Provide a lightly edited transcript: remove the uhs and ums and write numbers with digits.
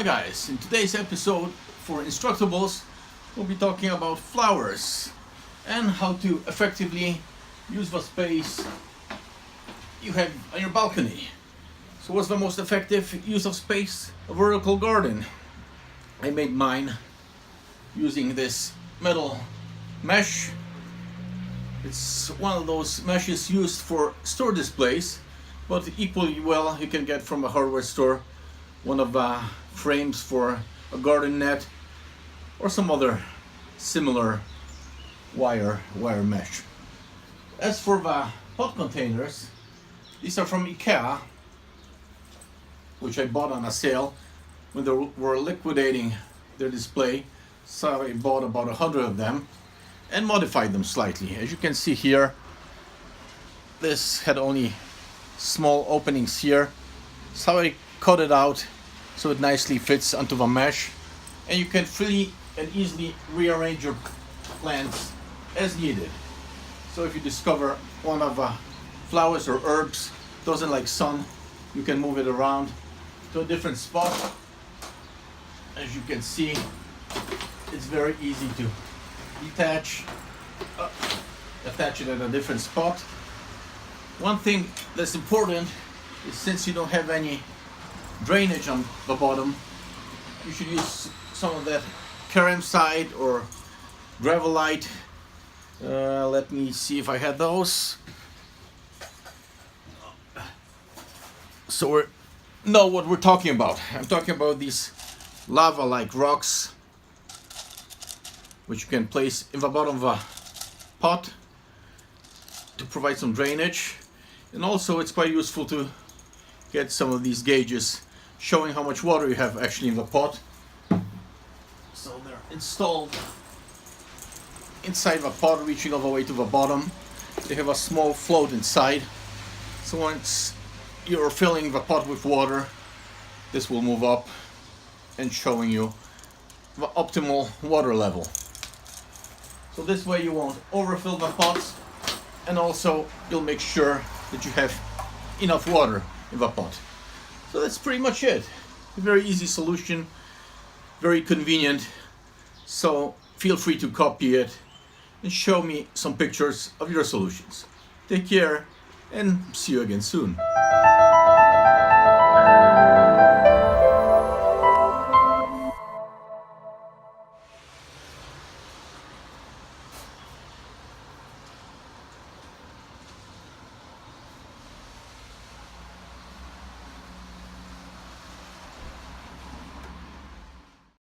Hi guys, in today's episode for Instructables we'll be talking about flowers and how to effectively use the space you have on your balcony. So what's the most effective use of space? A vertical garden. I made mine using this metal mesh. It's one of those meshes used for store displays, but equally well you can get from a hardware store one of the frames for a garden net or some other similar wire mesh. As for the pot containers, these are from IKEA, which I bought on a sale when they were liquidating their display. So I bought about 100 of them and modified them slightly. As you can see here, this had only small openings here, so I cut it out so it nicely fits onto the mesh, and you can freely and easily rearrange your plants as needed. So if you discover one of the flowers or herbs doesn't like sun, you can move it around to a different spot. As you can see, it's very easy to detach, attach it at a different spot. One thing that's important is, since you don't have any drainage on the bottom, you should use some of that Karamsite or Gravelite. Let me see if I had those. So we know what we're talking about. I'm talking about these lava-like rocks, which you can place in the bottom of a pot to provide some drainage. And also it's quite useful to get some of these gauges showing how much water you have actually in the pot. So they're installed inside the pot, reaching all the way to the bottom. They have a small float inside, so once you're filling the pot with water, this will move up and showing you the optimal water level. So this way you won't overfill the pots, and also you'll make sure that you have enough water in the pot. So that's pretty much it. A very easy solution, very convenient. So feel free to copy it and show me some pictures of your solutions. Take care and see you again soon.